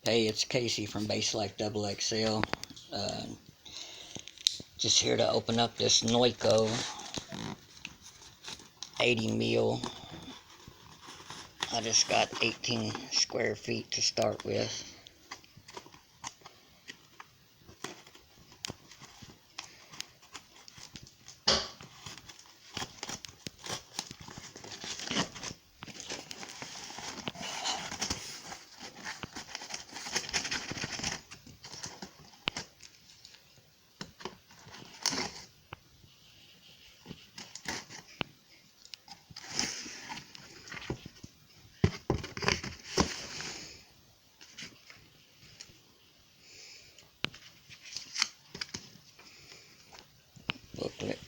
Hey, it's Casey from Base Life XXL. Just here to open up this Noico 80 mil. I just got 18 square feet to start with. Booklet.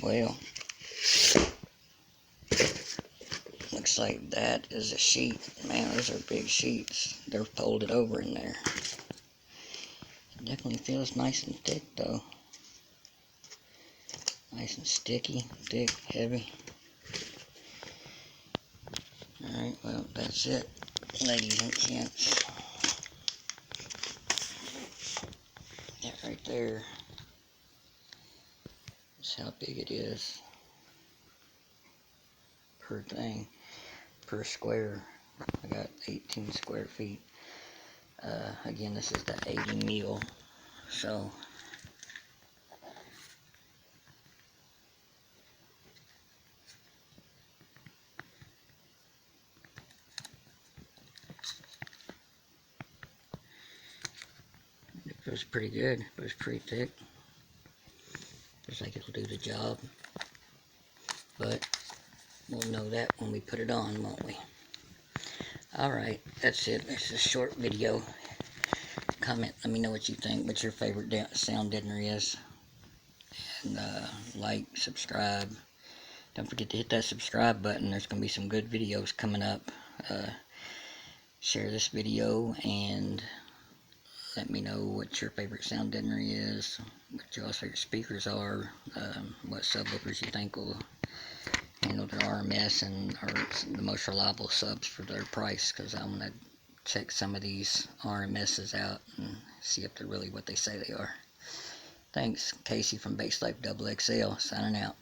Well, looks like that is a sheet. Man, those are big sheets. They're folded over in there. It definitely feels nice and thick though. Nice and sticky, thick, heavy. Alright, well, that's it, ladies and gents. That right there is how big it is per thing, per square. I got 18 square feet. Again, this is the 80 mil, so it feels pretty good. It feels pretty thick. Looks like it'll do the job, but we'll know that when we put it on, won't we? Alright, that's it. It's a short video. Comment, let me know what you think, what your favorite sound deadener is. And like, subscribe. Don't forget to hit that subscribe button. There's going to be some good videos coming up. Share this video and let me know what your favorite sound deadener is, what your favorite speakers are, what subwoofers you think will handle their RMS and are the most reliable subs for their price, because I'm going to check some of these RMSs out and see if they're really what they say they are. Thanks, Casey from Base Life XXL, signing out.